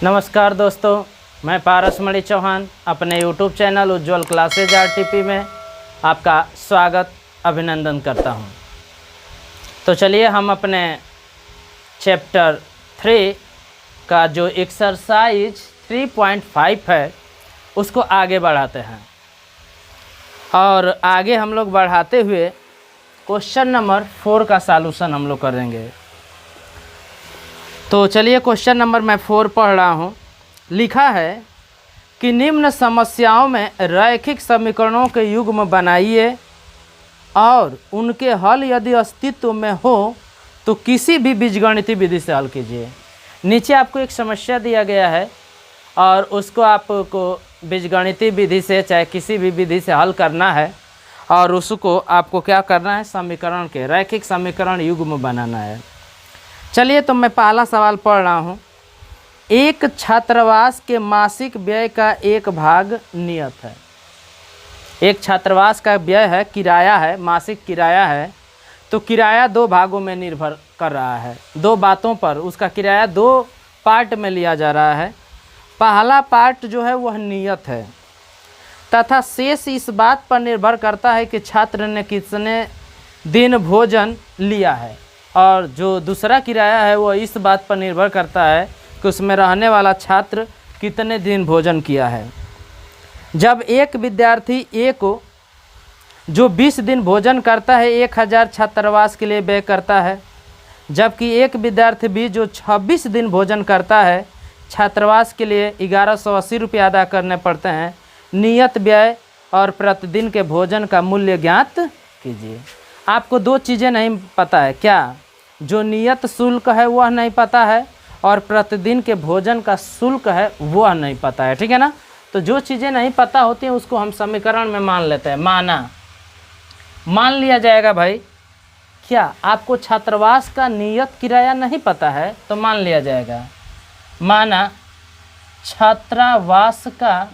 नमस्कार दोस्तों, मैं पारसमणि चौहान अपने YouTube चैनल उज्ज्वल क्लासेज RTP में आपका स्वागत अभिनंदन करता हूं। तो चलिए हम अपने चैप्टर 3 का जो एक्सरसाइज 3.5 है उसको आगे बढ़ाते हैं और आगे हम लोग बढ़ाते हुए क्वेश्चन नंबर 4 का सॉल्यूशन हम लोग करेंगे। तो चलिए क्वेश्चन नंबर मैं 4 पढ़ रहा हूँ। लिखा है कि निम्न समस्याओं में रैखिक समीकरणों के युग्म बनाइए और उनके हल यदि अस्तित्व में हो तो किसी भी बीजगणितीय विधि से हल कीजिए। नीचे आपको एक समस्या दिया गया है और उसको आपको बीजगणितीय विधि से चाहे किसी भी विधि से हल करना है और उसको आपको क्या करना है, समीकरण के रैखिक समीकरण युग्म बनाना है। चलिए तो मैं पहला सवाल पढ़ रहा हूँ। एक छात्रावास के मासिक व्यय का एक भाग नियत है। एक छात्रावास का व्यय है, किराया है, मासिक किराया है। तो किराया दो भागों में निर्भर कर रहा है, दो बातों पर उसका किराया दो पार्ट में लिया जा रहा है। पहला पार्ट जो है वह नियत है तथा शेष इस बात पर निर्भर करता है कि छात्र ने कितने दिन भोजन लिया है, और जो दूसरा किराया है वो इस बात पर निर्भर करता है कि उसमें रहने वाला छात्र कितने दिन भोजन किया है। जब एक विद्यार्थी ए को जो 20 दिन भोजन करता है 1000 छात्रावास के लिए व्यय करता है, जबकि एक विद्यार्थी बी जो 26 दिन भोजन करता है छात्रावास के लिए 1180 रुपये अदा करने पड़ते हैं। नियत व्यय और प्रतिदिन के भोजन का मूल्य ज्ञात कीजिए। आपको दो चीज़ें नहीं पता है, क्या? जो नियत शुल्क है वह नहीं पता है और प्रतिदिन के भोजन का शुल्क है वह नहीं पता है, ठीक है ना। तो जो चीज़ें नहीं पता होती हैं उसको हम समीकरण में मान लेते हैं। मान लिया जाएगा भाई। क्या आपको छात्रावास का नियत किराया नहीं पता है तो मान लिया जाएगा। माना छात्रावास का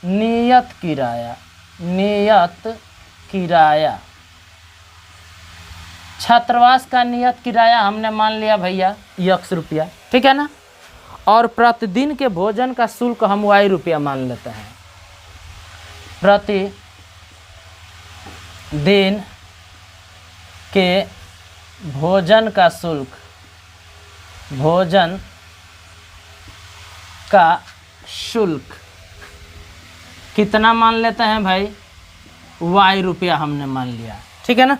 नियत किराया छात्रावास का नियत किराया हमने मान लिया भैया x रुपया, ठीक है ना। और प्रतिदिन के भोजन का शुल्क हम y रुपया मान लेते हैं। प्रतिदिन के भोजन का शुल्क कितना मान लेते हैं भाई? y रुपया हमने मान लिया, ठीक है ना।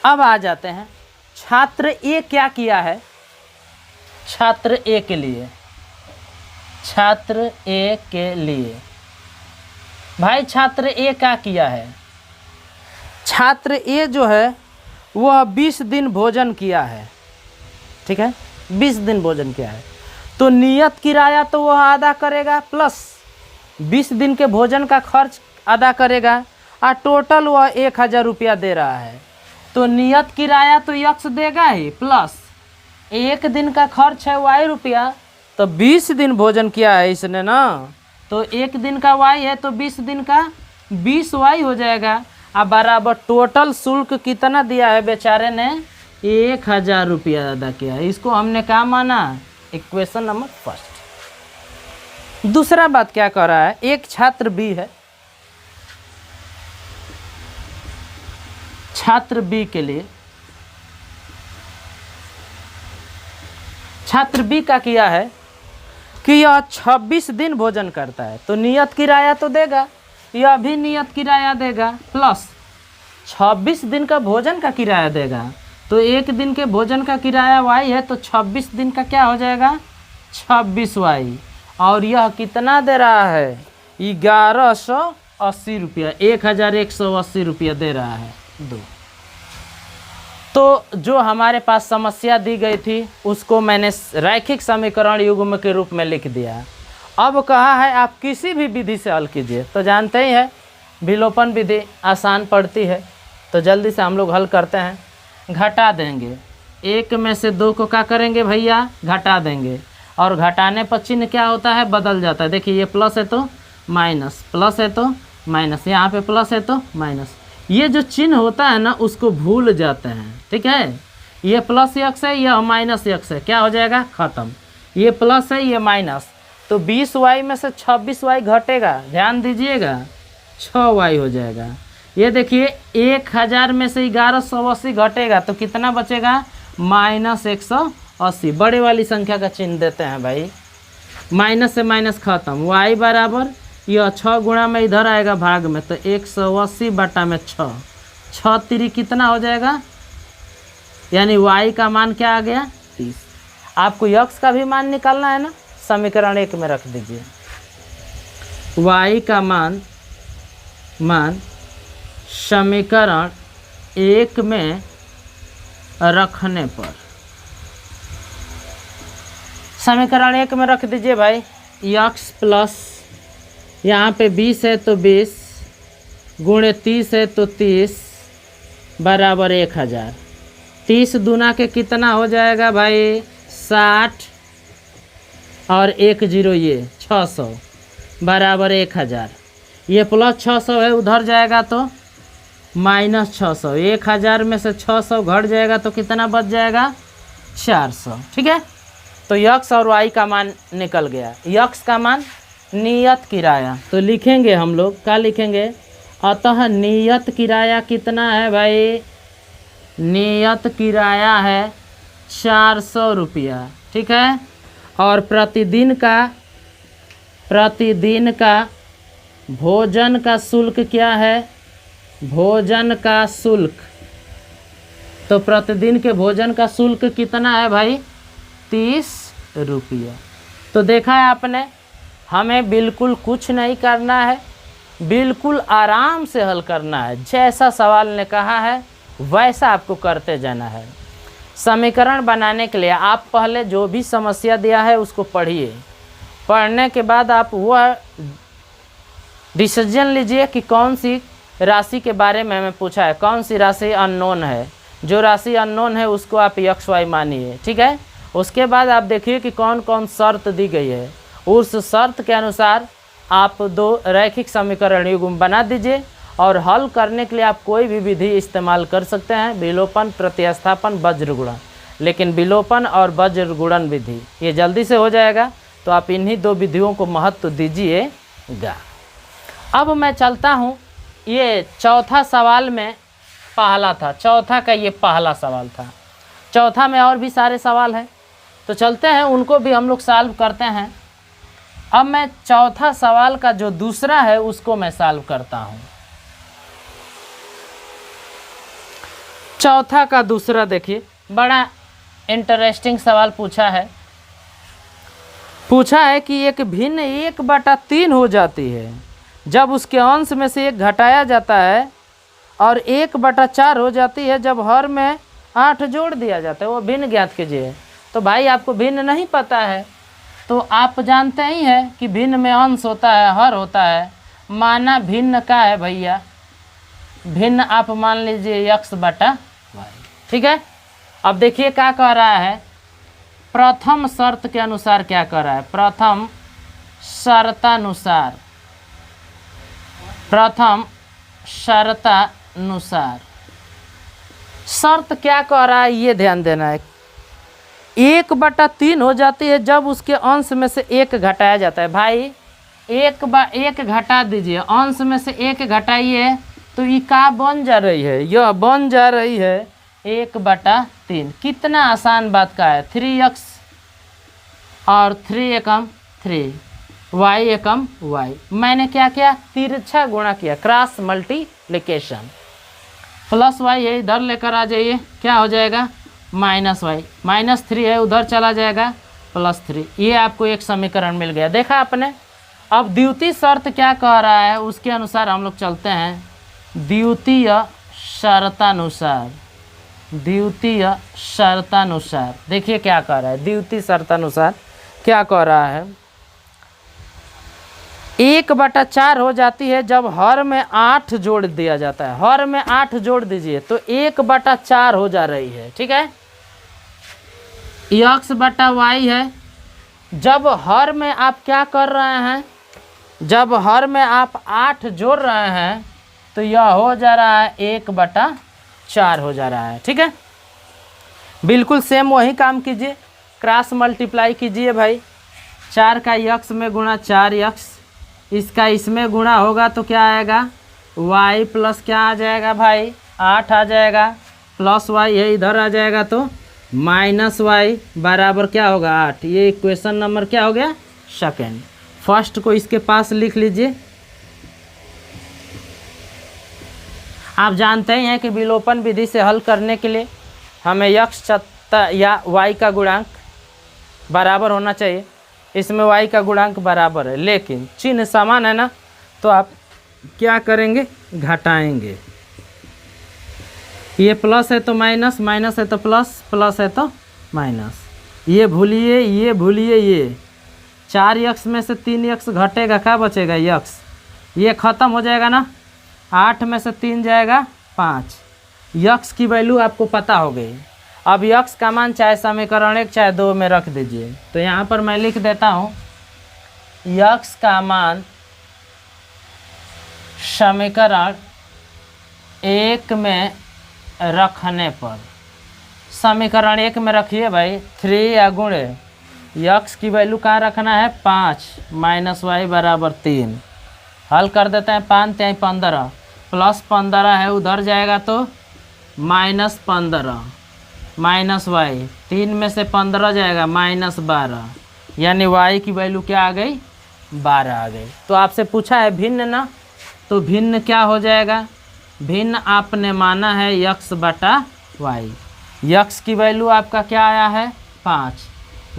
अब आ जाते हैं छात्र ए क्या किया है। छात्र ए के लिए भाई छात्र ए क्या किया है? छात्र ए जो है वह 20 दिन भोजन किया है, ठीक है। 20 दिन भोजन किया है तो नियत किराया तो वह अदा करेगा प्लस 20 दिन के भोजन का खर्च अदा करेगा और टोटल वह 1000 रुपया दे रहा है। तो नियत किराया तो x देगा ही प्लस एक दिन का खर्च है y रुपया। तो 20 दिन भोजन किया है इसने ना, तो एक दिन का y है तो 20 दिन का 20y हो जाएगा। अब बराबर टोटल शुल्क कितना दिया है बेचारे ने? 1000 रुपया अदा किया है। इसको हमने क्या माना? Equation number first. दूसरा बात क्या कर रहा है, एक छात्र बी है। छात्र बी के लिए छात्र बी का किया है कि यह 26 दिन भोजन करता है तो नियत किराया तो देगा, यह भी नियत किराया देगा प्लस 26 दिन का भोजन का किराया देगा। तो एक दिन के भोजन का किराया y है तो 26 दिन का क्या हो जाएगा? 26y। और यह कितना दे रहा है? 1180 रुपया, 1180 रुपया दे रहा है। दो तो जो हमारे पास समस्या दी गई थी उसको मैंने रैखिक समीकरण युग्म के रूप में लिख दिया। अब कहा है आप किसी भी विधि से हल कीजिए। तो जानते ही हैं विलोपन विधि आसान पड़ती है, तो जल्दी से हम लोग हल करते हैं। घटा देंगे, एक में से दो को क्या करेंगे भैया? घटा देंगे। और घटाने पर चिन्ह क्या होता है? बदल जाता है। देखिए ये प्लस है तो माइनस, प्लस है तो माइनस, यहाँ पे प्लस है तो माइनस। ये जो चिन्ह होता है ना उसको भूल जाते हैं, ठीक है। ये प्लस x है, यह माइनस x है, क्या हो जाएगा खत्म। ये प्लस है, ये माइनस, तो 20y में से 26y घटेगा, ध्यान दीजिएगा, 6y हो जाएगा। ये देखिए 1000 में से 1180 घटेगा तो कितना बचेगा, -180। बड़े वाली संख्या का चिन्ह देते हैं भाई, माइनस से माइनस खत्म। y बराबर यह 6 गुणा में इधर आएगा भाग में, तो 180 बटा में 6, 6 3 कितना हो जाएगा, यानी y का मान क्या आ गया 30। आपको x का भी मान निकालना है ना, समीकरण 1 में रख दीजिए। y का मान समीकरण 1 में रखने पर, समीकरण 1 में रख दीजिए भाई, x प्लस यहाँ पे 20 है तो 20 गुणे 30 है तो 30 बराबर 1000। 30 दूना के कितना हो जाएगा भाई 60 और 1 0 ये 600 बराबर 1000। ये प्लस 600 है, उधर जाएगा तो -600। 1000 में से 600 घट जाएगा तो कितना बच जाएगा 400। ठीक है, तो x और y का मान निकल गया। x का मान नियत किराया, तो लिखेंगे हम लोग, क्या लिखेंगे, अतः नियत किराया कितना है भाई, नियत किराया है 400 रुपया। ठीक है, और प्रतिदिन का भोजन का शुल्क क्या है, भोजन का शुल्क, तो प्रतिदिन के भोजन का शुल्क कितना है भाई 30 रुपया। तो देखा है आपने, हमें बिल्कुल कुछ नहीं करना है, बिल्कुल आराम से हल करना है। जैसा सवाल ने कहा है वैसा आपको करते जाना है। समीकरण बनाने के लिए आप पहले जो भी समस्या दिया है उसको पढ़िए, पढ़ने के बाद आप वह डिसीजन लीजिए कि कौन सी राशि के बारे में हमें पूछा है, कौन सी राशि अननोन है। जो राशि अननोन है उसको आप x y मानिए। ठीक है, उसके बाद आप देखिए कि कौन कौन शर्त दी गई है, उस शर्त के अनुसार आप 2 रैखिक समीकरण युग्म बना दीजिए। और हल करने के लिए आप कोई भी विधि इस्तेमाल कर सकते हैं, विलोपन, प्रतिस्थापन, वज्र गुणन, लेकिन विलोपन और वज्र गुणन विधि ये जल्दी से हो जाएगा, तो आप इन्हीं 2 विधियों को महत्व दीजिएगा। अब मैं चलता हूँ, ये चौथा सवाल में पहला था, चौथा का ये पहला सवाल था। चौथा में और भी सारे सवाल हैं, तो चलते हैं उनको भी हम लोग सॉल्व करते हैं। अब मैं चौथा सवाल का जो दूसरा है उसको मैं सॉल्व करता हूँ। चौथा का दूसरा देखिए, बड़ा इंटरेस्टिंग सवाल पूछा है। पूछा है कि एक भिन्न 1/3 हो जाती है जब उसके अंश में से 1 घटाया जाता है, और 1/4 हो जाती है जब हर में 8 जोड़ दिया जाता है। वो भिन्न ज्ञात कीजिए। तो भाई आपको भिन्न नहीं पता है, तो आप जानते ही हैं कि भिन्न में अंश होता है, हर होता है। माना भिन्न का है भैया, भिन्न आप मान लीजिए x/y। ठीक है, अब देखिए क्या कह रहा है, प्रथम शर्त के अनुसार क्या कर रहा है, प्रथम शर्तानुसार, प्रथम शर्तानुसार शर्त क्या कह रहा है ये ध्यान देना है। 1/3 हो जाती है जब उसके अंश में से 1 घटाया जाता है। भाई 1 घटा दीजिए, अंश में से 1 घटाइए तो ये क्या बन जा रही है, यह बन जा रही है 1/3। कितना आसान बात का है, 3x और 3 एकम 3, y एकम y। मैंने क्या किया, तिरछा गुणा किया, क्रॉस मल्टीप्लिकेशन। प्लस y है, इधर लेकर आ जाइए, क्या हो जाएगा -y, -3 है उधर चला जाएगा +3। ये आपको एक समीकरण मिल गया, देखा आपने। अब द्वितीय शर्त क्या कह रहा है उसके अनुसार हम लोग चलते हैं। द्वितीय शर्तानुसार, द्वितीय शर्तानुसार देखिए क्या कह रहा है। द्वितीय शर्तानुसार क्या कह रहा है, 1/4 हो जाती है जब हर में 8 जोड़ दिया जाता है। हर में 8 जोड़ दीजिए तो 1/4 हो जा रही है। ठीक है, x/y है। जब हर में आप क्या कर रहे हैं, जब हर में आप 8 जोड़ रहे हैं तो यह हो जा रहा है 1/4 हो जा रहा है। ठीक है, बिल्कुल सेम वही काम कीजिए, क्रॉस मल्टीप्लाई कीजिए भाई। 4 का यक्स में गुणा 4x, इसका इसमें गुणा होगा तो क्या आएगा y प्लस क्या आ जाएगा भाई 8 आ जाएगा, प्लस y ये इधर आ जाएगा तो माइनस y बराबर क्या होगा 8। ये इक्वेशन नंबर क्या हो गया सेकेंड। फर्स्ट को इसके पास लिख लीजिए। आप जानते ही हैं कि विलोपन विधि से हल करने के लिए हमें x या y का गुणांक बराबर होना चाहिए। इसमें y का गुणांक बराबर है लेकिन चिन्ह समान है ना, तो आप क्या करेंगे घटाएंगे। ये प्लस है तो माइनस, माइनस है तो प्लस, प्लस है तो माइनस। ये भूलिए, ये भूलिए, ये 4x में से 3x घटेगा, क्या बचेगा x। ये ख़त्म हो जाएगा ना, 8 में से 3 जाएगा 5। x की वैल्यू आपको पता हो गई। अब x का मान चाहे समीकरण 1 चाहे 2 में रख दीजिए। तो यहाँ पर मैं लिख देता हूँ x का मान समीकरण 1 में रखने पर, समीकरण 1 में रखिए भाई 3 या गुणे x की वैल्यू कहाँ रखना है 5 माइनस y बराबर 3। हल कर देते हैं, 5 3 15 प्लस 15 है उधर जाएगा तो माइनस 15 माइनस y, 3 में से 15 जाएगा माइनस 12, यानी y की वैल्यू क्या आ गई 12 आ गई। तो आपसे पूछा है भिन्न ना, तो भिन्न क्या हो जाएगा, भिन्न आपने माना है x बटा y। x की वैल्यू आपका क्या आया है 5,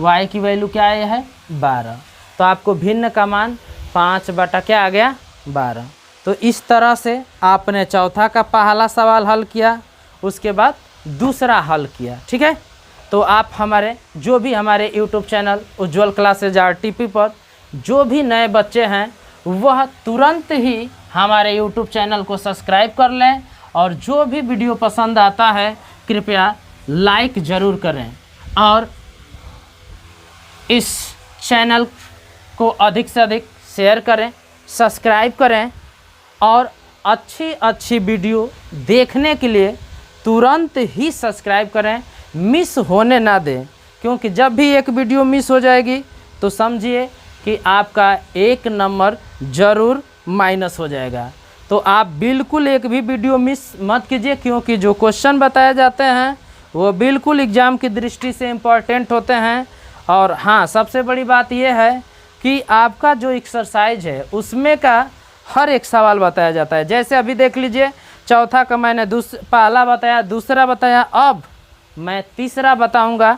y की वैल्यू क्या आया है 12, तो आपको भिन्न का मान 5 बटा क्या आ गया 12। तो इस तरह से आपने चौथा का पहला सवाल हल किया, उसके बाद दूसरा हल किया। ठीक है, तो आप हमारे जो भी हमारे YouTube चैनल उज्ज्वल क्लासेज RTP पर जो भी नए बच्चे हैं वह तुरंत ही हमारे YouTube चैनल को सब्सक्राइब कर लें, और जो भी वीडियो पसंद आता है कृपया लाइक ज़रूर करें, और इस चैनल को अधिक से अधिक शेयर करें, सब्सक्राइब करें, और अच्छी अच्छी वीडियो देखने के लिए तुरंत ही सब्सक्राइब करें, मिस होने ना दें। क्योंकि जब भी एक वीडियो मिस हो जाएगी तो समझिए कि आपका 1 नंबर ज़रूर माइनस हो जाएगा। तो आप बिल्कुल एक भी वीडियो मिस मत कीजिए, क्योंकि जो क्वेश्चन बताए जाते हैं वो बिल्कुल एग्ज़ाम की दृष्टि से इम्पॉर्टेंट होते हैं। और हाँ, सबसे बड़ी बात यह है कि आपका जो एक्सरसाइज है उसमें का हर एक सवाल बताया जाता है। जैसे अभी देख लीजिए, चौथा का मैंने पहला बताया, दूसरा बताया, अब मैं तीसरा बताऊंगा,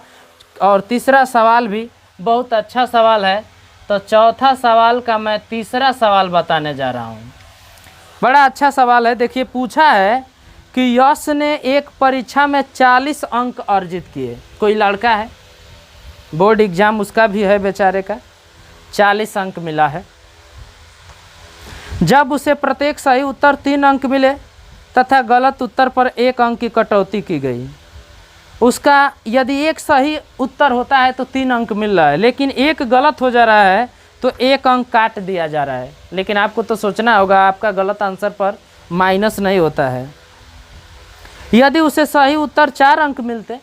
और तीसरा सवाल भी बहुत अच्छा सवाल है। तो चौथा सवाल का मैं तीसरा सवाल बताने जा रहा हूं। बड़ा अच्छा सवाल है। देखिए, पूछा है कि यश ने एक परीक्षा में 40 अंक अर्जित किए। कोई लड़का है, बोर्ड एग्जाम उसका भी है बेचारे का, 40 अंक मिला है। जब उसे प्रत्येक सही उत्तर 3 अंक मिले तथा गलत उत्तर पर 1 अंक की कटौती की गई। उसका यदि एक सही उत्तर होता है तो 3 अंक मिल रहा है, लेकिन एक गलत हो जा रहा है तो 1 अंक काट दिया जा रहा है। लेकिन आपको तो सोचना होगा, आपका गलत आंसर पर माइनस नहीं होता है। यदि उसे सही उत्तर 4 अंक मिलते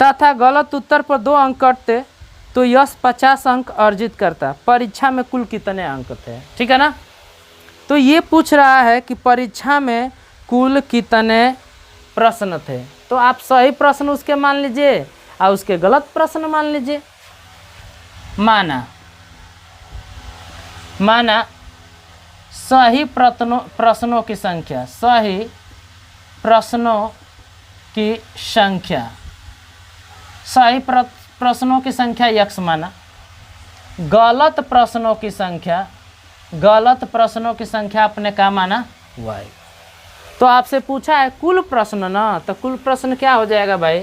तथा गलत उत्तर पर 2 अंक कटते तो यश 50 अंक अर्जित करता। परीक्षा में कुल कितने अंक थे? ठीक है ना। तो ये पूछ रहा है कि परीक्षा में कुल कितने प्रश्न थे। तो आप सही प्रश्न उसके मान लीजिए और उसके गलत प्रश्न मान लीजिए। माना सही प्रश्नों की संख्या, सही प्रश्नों की संख्या, सही प्रश्नों की संख्या x माना, गलत प्रश्नों की संख्या, गलत प्रश्नों की संख्या अपने का माना y। तो आपसे पूछा है कुल प्रश्न ना, तो कुल प्रश्न क्या हो जाएगा भाई?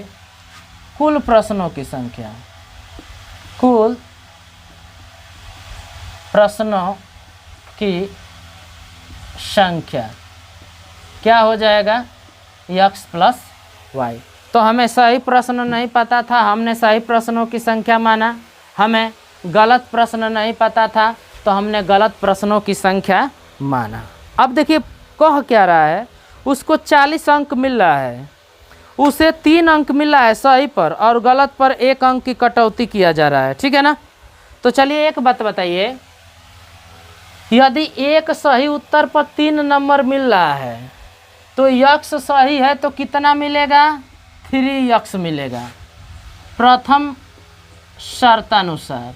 कुल प्रश्नों की संख्या, कुल प्रश्नों की संख्या क्या हो जाएगा? x plus y। तो हमें सही प्रश्न नहीं पता था, हमने सही प्रश्नों की संख्या माना। हमें गलत प्रश्न नहीं पता था तो हमने गलत प्रश्नों की संख्या माना। अब देखिए कह क्या रहा है, उसको 40 अंक मिल रहा है। उसे 3 अंक मिला है सही पर और गलत पर 1 अंक की कटौती किया जा रहा है, ठीक है ना। तो चलिए एक बात बताइए, यदि एक सही उत्तर पर 3 नंबर मिल रहा है तो यक्स सही है तो कितना मिलेगा, 3 यक्स मिलेगा प्रथम शर्तानुसार।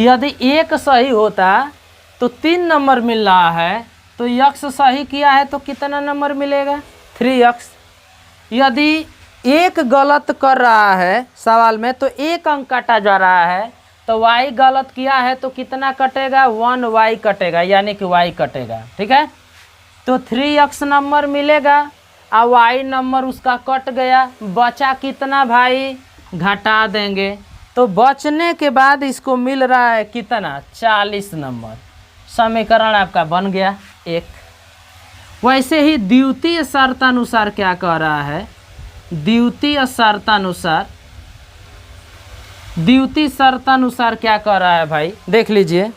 यदि एक सही होता तो 3 नंबर मिल रहा है तो यक्स सही किया है तो कितना नंबर मिलेगा, 3 यक्स। यदि एक गलत कर रहा है सवाल में तो 1 अंक काटा जा रहा है, तो y गलत किया है तो कितना कटेगा, 1y कटेगा, यानी कि y कटेगा, ठीक है। तो 3x नंबर मिलेगा और y नंबर उसका कट गया, बचा कितना भाई, घटा देंगे। तो बचने के बाद इसको मिल रहा है कितना, 40 नंबर। समीकरण आपका बन गया 1। वैसे ही द्वितीय शर्तानुसार क्या कह रहा है, द्वितीय शर्तानुसार क्या कह रहा है भाई, देख लीजिए।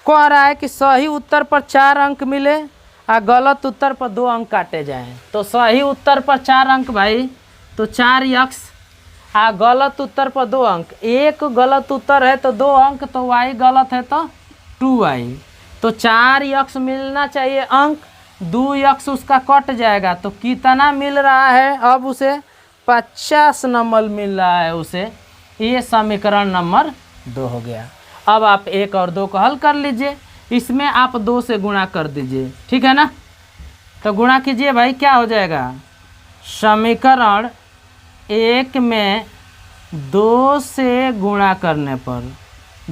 कह रहा है कि सही उत्तर पर 4 अंक मिले और गलत उत्तर पर 2 अंक काटे जाएं। तो सही उत्तर पर 4 अंक भाई तो 4 यक्स, आ गलत उत्तर पर 2 अंक, एक गलत उत्तर है तो 2 अंक, तो y गलत है तो 2y। तो 4 यक्स मिलना चाहिए अंक, 2 यक्स उसका कट जाएगा तो कितना मिल रहा है, अब उसे 50 नंबर मिल रहा है उसे। ये समीकरण नंबर 2 हो गया। अब आप 1 और 2 को हल कर लीजिए, इसमें आप 2 से गुणा कर दीजिए, ठीक है ना। तो गुणा कीजिए भाई, क्या हो जाएगा, समीकरण 1 में 2 से गुणा करने पर,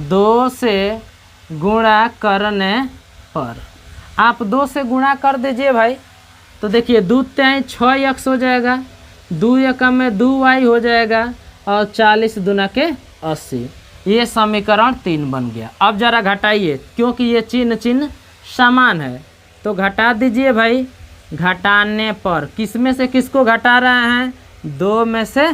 2 से गुणा करने पर आप 2 से गुणा कर दीजिए भाई। तो देखिए 2 3 6 यक्स हो जाएगा, 2 एकम में 2y हो जाएगा और 40 दूना के 80। ये समीकरण 3 बन गया। अब जरा घटाइए, क्योंकि ये चिन्ह समान है तो घटा दीजिए भाई। घटाने पर किस में से किसको घटा रहे हैं, 2 में से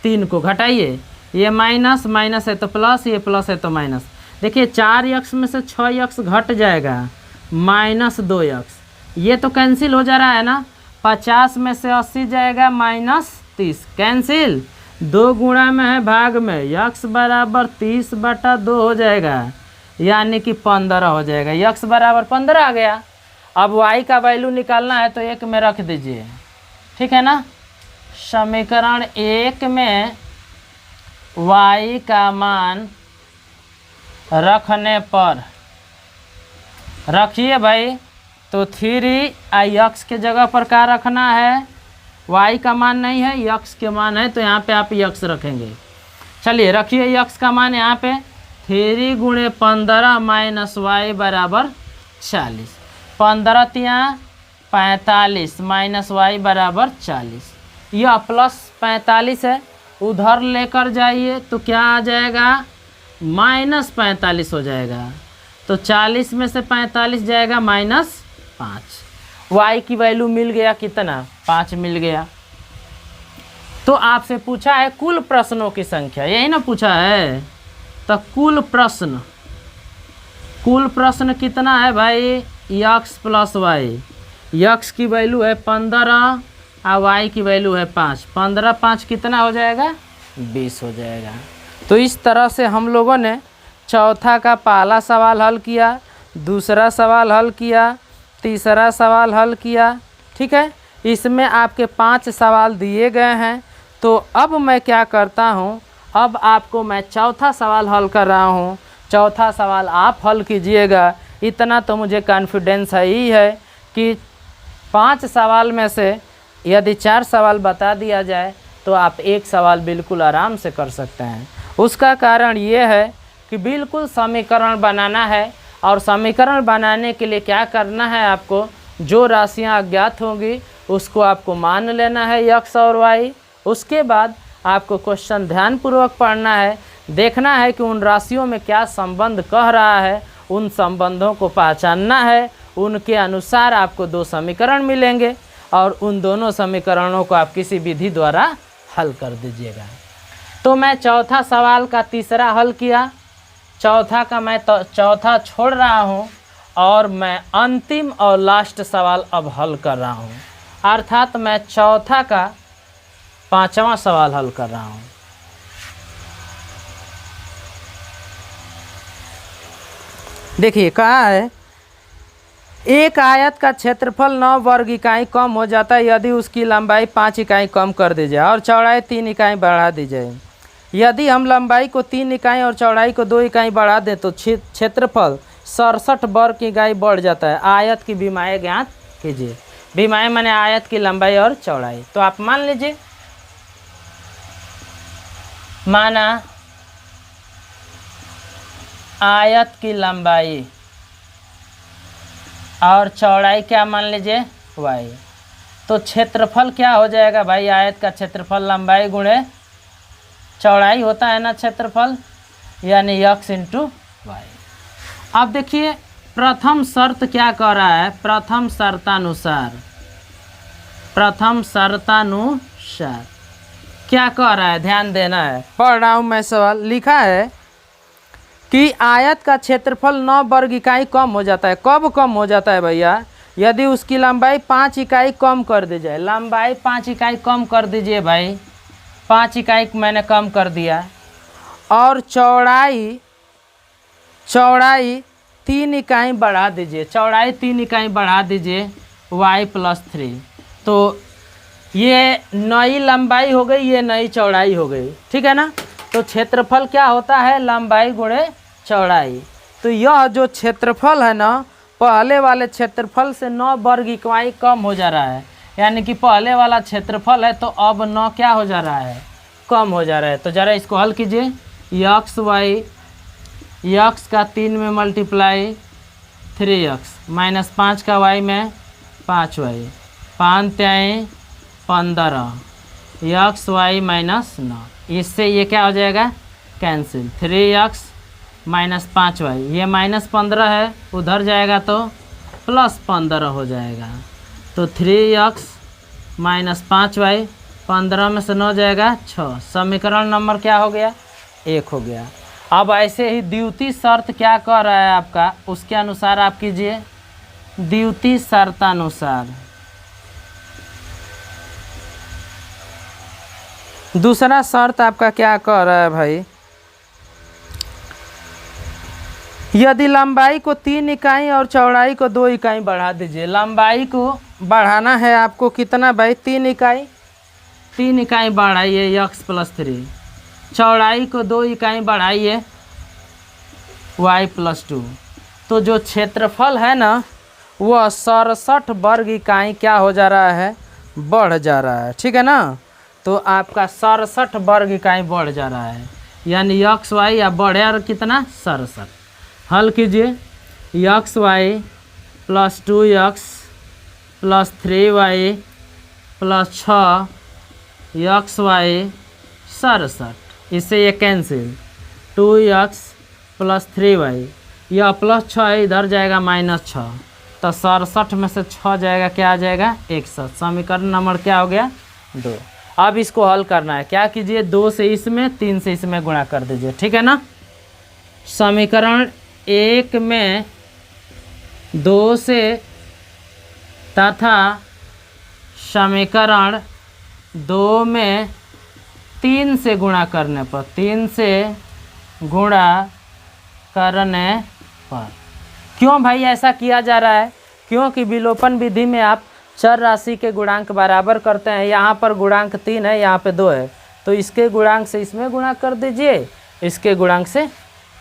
3 को घटाइए। ये माइनस माइनस है तो प्लस, ये प्लस है तो माइनस। देखिए 4 यक्स में से 6 यक्स घट जाएगा, माइनस 2 यक्स, ये तो कैंसिल हो जा रहा है ना। 50 में से 80 जाएगा, माइनस 30 कैंसिल। 2 गुणा में है भाग में, यक्स बराबर 30/2 हो जाएगा, यानी कि 15 हो जाएगा। यक्स बराबर 15 आ गया। अब y का वैल्यू निकालना है तो 1 में रख दीजिए, ठीक है ना। समीकरण 1 में y का मान रखने पर रखिए भाई, तो 3x के जगह पर क्या रखना है, y का मान नहीं है, x के मान है, तो यहाँ पे आप x रखेंगे। चलिए रखिए x का मान यहाँ पे, 3 × 15 माइनस y बराबर 40। 15 × 45 माइनस y बराबर 40। यह प्लस 45 है, उधर लेकर जाइए तो क्या आ जाएगा, माइनस 45 हो जाएगा। तो 40 में से 45 जाएगा, माइनस 5। y की वैल्यू मिल गया कितना, 5 मिल गया। तो आपसे पूछा है कुल प्रश्नों की संख्या, यही ना पूछा है। तो कुल प्रश्न कितना है भाई, x + y। x की वैल्यू है 15 और y की वैल्यू है 5। 15 5 कितना हो जाएगा, 20 हो जाएगा। तो इस तरह से हम लोगों ने चौथा का पहला सवाल हल किया, दूसरा सवाल हल किया, तीसरा सवाल हल किया, ठीक है। इसमें आपके 5 सवाल दिए गए हैं। तो अब मैं क्या करता हूँ, अब आपको मैं चौथा सवाल हल कर रहा हूँ। चौथा सवाल आप हल कीजिएगा, इतना तो मुझे कॉन्फिडेंस है ही है कि 5 सवाल में से यदि 4 सवाल बता दिया जाए तो आप 1 सवाल बिल्कुल आराम से कर सकते हैं। उसका कारण ये है कि बिल्कुल समीकरण बनाना है, और समीकरण बनाने के लिए क्या करना है, आपको जो राशियां अज्ञात होंगी उसको आपको मान लेना है, x और y। उसके बाद आपको क्वेश्चन ध्यानपूर्वक पढ़ना है, देखना है कि उन राशियों में क्या संबंध कह रहा है, उन संबंधों को पहचानना है। उनके अनुसार आपको 2 समीकरण मिलेंगे और उन दोनों समीकरणों को आप किसी विधि द्वारा हल कर दीजिएगा। तो मैं चौथा सवाल का तीसरा हल किया, चौथा का मैं चौथा छोड़ रहा हूँ और मैं अंतिम और लास्ट सवाल अब हल कर रहा हूँ, अर्थात मैं चौथा का 5वां सवाल हल कर रहा हूँ। देखिए कहा है, एक आयत का क्षेत्रफल 9 वर्ग इकाई कम हो जाता है यदि उसकी लंबाई 5 इकाई कम कर दी जाए और चौड़ाई 3 इकाई बढ़ा दी जाए। यदि हम लंबाई को 3 इकाई और चौड़ाई को 2 इकाई बढ़ा दें तो क्षेत्रफल 67 वर्ग इकाई बढ़ जाता है। आयत की विमाएँ ज्ञात कीजिए। विमाएँ माने आयत की लंबाई और चौड़ाई। तो आप मान लीजिए, माना आयत की लंबाई और चौड़ाई क्या मान लीजिए y, तो क्षेत्रफल क्या हो जाएगा भाई, आयत का क्षेत्रफल लंबाई गुणे चौड़ाई होता है ना क्षेत्रफल, यानी x इंटू वाई। अब देखिए प्रथम शर्त क्या कह रहा है, प्रथम शर्तानुसार क्या कह रहा है, ध्यान देना है। पढ़ रहा हूँ मैं सवाल। लिखा है कि आयत का क्षेत्रफल 9 वर्ग इकाई कम हो जाता है। कब कम हो जाता है भैया, यदि उसकी लंबाई 5 इकाई कम कर दी जाए। लंबाई 5 इकाई कम कर दीजिए भाई, 5 इकाई मैंने कम कर दिया, और चौड़ाई 3 इकाई बढ़ा दीजिए, चौड़ाई 3 इकाई बढ़ा दीजिए y+3। तो ये नई लंबाई हो गई, ये नई चौड़ाई हो गई, ठीक है ना। तो क्षेत्रफल क्या होता है, लंबाई गुणे चौड़ाई। तो यह जो क्षेत्रफल है ना, पहले वाले क्षेत्रफल से 9 वर्ग इकाई कम हो जा रहा है, यानी कि पहले वाला क्षेत्रफल है तो अब 9 क्या हो जा रहा है, कम हो जा रहा है। तो ज़रा इसको हल कीजिए। x का 3 में मल्टीप्लाई 3x माइनस 5 का y में 5y, 5 3 15 xy माइनस 9। इससे ये क्या हो जाएगा, कैंसिल। 3x माइनस 5y, ये माइनस 15 है, उधर जाएगा तो प्लस 15 हो जाएगा। तो 3x माइनस 5y, 15 में से 9 जाएगा 6। समीकरण नंबर क्या हो गया, 1 हो गया। अब ऐसे ही द्वितीय शर्त क्या कह रहा है आपका, उसके अनुसार आप कीजिए। द्वितीय शर्तानुसार दूसरा शर्त आपका क्या कह रहा है भाई, यदि लंबाई को 3 इकाई और चौड़ाई को 2 इकाई बढ़ा दीजिए। लंबाई को बढ़ाना है आपको कितना भाई, 3 इकाई, 3 इकाई बढ़ाइए x+3, चौड़ाई को 2 इकाई बढ़ाइए y+2। तो जो क्षेत्रफल है ना वह 67 वर्ग इकाई क्या हो जा रहा है, बढ़ जा रहा है, ठीक है ना। तो आपका 67 वर्ग इकाई बढ़ जा रहा है, यानी xy या बढ़े और कितना 67। हल कीजिए। xy plus 2x plus 3y plus 6 xy 67, इससे ये कैंसिल। 2x प्लस 3y, यह प्लस 6 है, इधर जाएगा माइनस 6, तो 67 में से 6 जाएगा, क्या आ जाएगा 61। समीकरण नंबर क्या हो गया, 2। अब इसको हल करना है, क्या कीजिए, 2 से इसमें 3 से इसमें गुणा कर दीजिए, ठीक है ना। समीकरण 1 में 2 से तथा समीकरण 2 में 3 से गुणा करने पर, 3 से गुणा करने पर। क्यों भाई ऐसा किया जा रहा है, क्योंकि विलोपन विधि में आप चर राशि के गुणांक बराबर करते हैं। यहाँ पर गुणांक 3 है, यहाँ पे 2 है, तो इसके गुणांक से इसमें गुणा कर दीजिए, इसके गुणांक से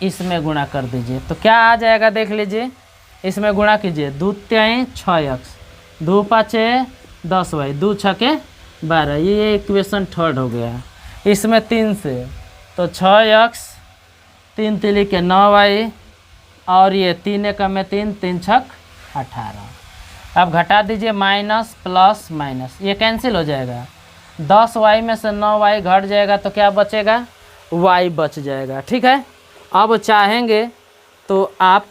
इसमें गुणा कर दीजिए। तो क्या आ जाएगा देख लीजिए, इसमें गुणा कीजिए। 2 3 6x, 2 5 10y, 2 6 12, ये इक्वेशन 3 हो गया। इसमें 3 से तो 6x, 3 3 के 9y, और ये 3 1 में 3, 3 6 18। अब घटा दीजिए, माइनस प्लस माइनस, ये कैंसिल हो जाएगा। 10y में से 9y घट जाएगा तो क्या बचेगा, y बच जाएगा, ठीक है। अब चाहेंगे तो आप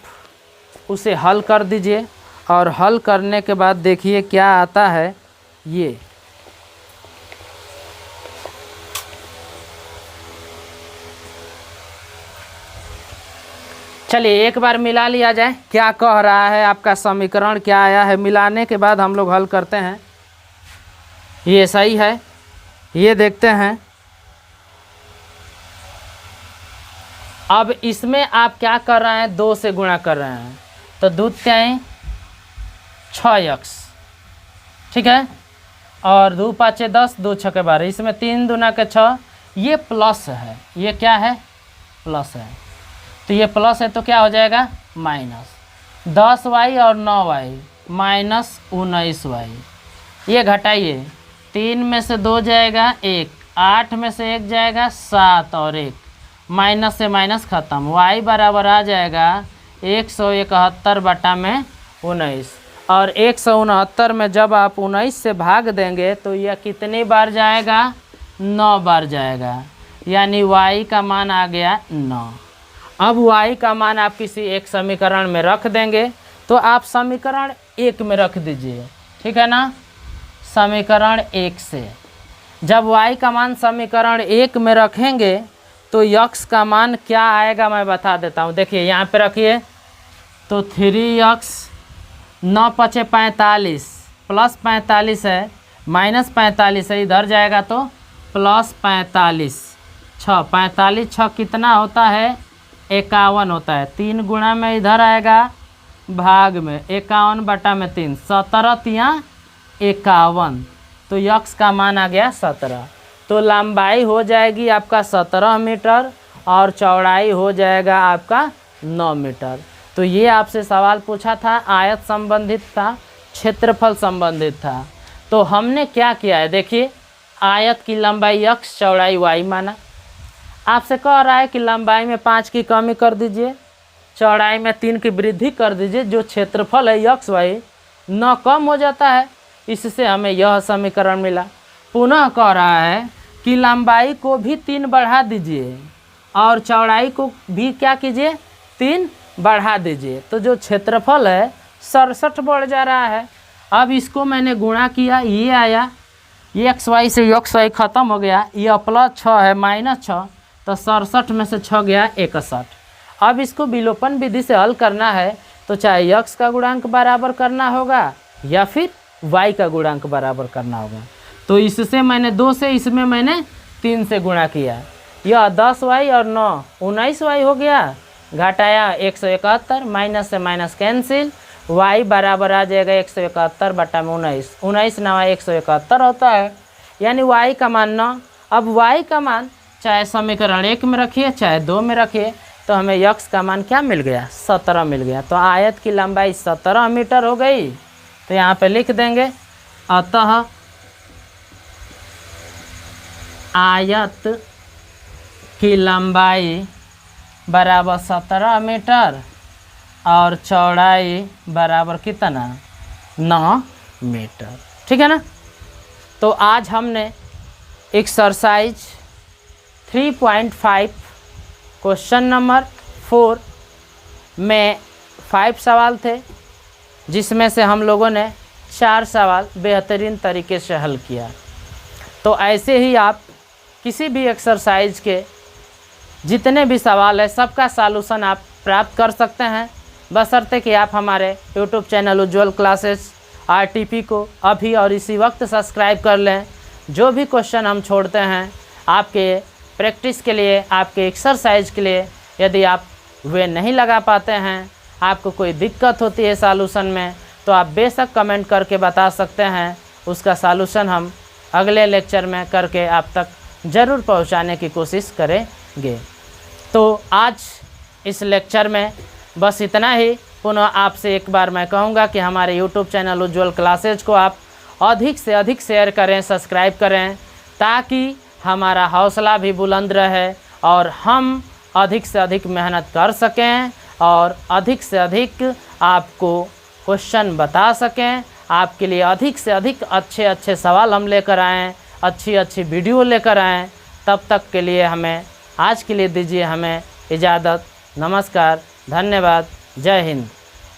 उसे हल कर दीजिए, और हल करने के बाद देखिए क्या आता है। ये चलिए एक बार मिला लिया जाए, क्या कह रहा है आपका समीकरण, क्या आया है। मिलाने के बाद हम लोग हल करते हैं। ये सही है, ये देखते हैं। अब इसमें आप क्या कर रहे हैं, 2 से गुणा कर रहे हैं, तो 2 तिहाई 6x, ठीक है। और 2 पाँचे 10, 2 छके 12, इसमें 3 दूना के 6, ये प्लस है, ये क्या है, प्लस है। तो ये प्लस है तो क्या हो जाएगा, माइनस 10y और 9y माइनस 19y। ये घटाइए, 3 में से 2 जाएगा 1, 8 में से 1 जाएगा 7 और 1, माइनस से माइनस खत्म। y बराबर आ जाएगा 171 बटा में 19। और 169 में जब आप 19 से भाग देंगे तो यह कितनी बार जाएगा, 9 बार जाएगा, यानी y का मान आ गया 9। अब y का मान आप किसी एक समीकरण में रख देंगे, तो आप समीकरण 1 में रख दीजिए, ठीक है ना। समीकरण 1 से जब y का मान समीकरण 1 में रखेंगे तो x का मान क्या आएगा, मैं बता देता हूँ। देखिए यहाँ पे रखिए, तो 3x 9 पचे 45 प्लस 45 है, माइनस 45 है, इधर जाएगा तो प्लस 45, 6 45 6 कितना होता है, 51 होता है। 3 गुणा में इधर आएगा भाग में, 51 बटा में 3, 17 तिया 51, तो x का मान आ गया 17। तो लंबाई हो जाएगी आपका 17 मीटर और चौड़ाई हो जाएगा आपका 9 मीटर। तो ये आपसे सवाल पूछा था, आयत संबंधित था, क्षेत्रफल संबंधित था। तो हमने क्या किया है, देखिए आयत की लंबाई x, चौड़ाई y माना। आपसे कह रहा है कि लंबाई में 5 की कमी कर दीजिए, चौड़ाई में 3 की वृद्धि कर दीजिए, जो क्षेत्रफल है x y 9 कम हो जाता है। इससे हमें यह समीकरण मिला। पुनः कह रहा है कि लंबाई को भी 3 बढ़ा दीजिए और चौड़ाई को भी क्या कीजिए, 3 बढ़ा दीजिए, तो जो क्षेत्रफल है 67 बढ़ जा रहा है। अब इसको मैंने गुणा किया, ये आया, ये xy से xy ख़त्म हो गया, यह प्लस 6 है माइनस 6, तो 67 में से 6 गया 61। अब इसको विलोपन विधि से हल करना है, तो चाहे x का गुणांक बराबर करना होगा या फिर y का गुणांक बराबर करना होगा। तो इससे मैंने 2 से, इसमें मैंने 3 से गुणा किया, यह 10y और 9 19y हो गया, घटाया 171, माइनस से माइनस कैंसिल, y बराबर आ जाएगा 171 बटा में 19, 19 नवा 171 होता है, यानी y का मान 9। अब y का मान चाहे समीकरण 1 में रखिए चाहे 2 में रखिए, तो हमें x का मान क्या मिल गया, 17 मिल गया। तो आयत की लंबाई 17 मीटर हो गई। तो यहाँ पे लिख देंगे, अतः आयत की लंबाई बराबर 17 मीटर और चौड़ाई बराबर कितना, 9 मीटर, ठीक है ना। तो आज हमने एक्सरसाइज 3.5 क्वेश्चन नंबर 4 में 5 सवाल थे, जिसमें से हम लोगों ने 4 सवाल बेहतरीन तरीके से हल किया। तो ऐसे ही आप किसी भी एक्सरसाइज के जितने भी सवाल है सबका सॉल्यूशन आप प्राप्त कर सकते हैं, बशर्ते कि आप हमारे YouTube चैनल उज्ज्वल क्लासेस RTP को अभी और इसी वक्त सब्सक्राइब कर लें। जो भी क्वेश्चन हम छोड़ते हैं आपके प्रैक्टिस के लिए, आपके एक्सरसाइज के लिए, यदि आप वे नहीं लगा पाते हैं, आपको कोई दिक्कत होती है सॉल्यूशन में, तो आप बेशक कमेंट करके बता सकते हैं। उसका सॉल्यूशन हम अगले लेक्चर में करके आप तक ज़रूर पहुंचाने की कोशिश करेंगे। तो आज इस लेक्चर में बस इतना ही। पुनः आपसे एक बार मैं कहूँगा कि हमारे YouTube चैनल उज्ज्वल क्लासेज को आप अधिक से अधिक शेयर करें, सब्सक्राइब करें, ताकि हमारा हौसला भी बुलंद रहे और हम अधिक से अधिक मेहनत कर सकें और अधिक से अधिक आपको क्वेश्चन बता सकें। आपके लिए अधिक से अधिक अच्छे अच्छे सवाल हम लेकर आएँ, अच्छी अच्छी वीडियो लेकर आएँ। तब तक के लिए हमें आज के लिए दीजिए हमें इजाज़त। नमस्कार, धन्यवाद, जय हिंद।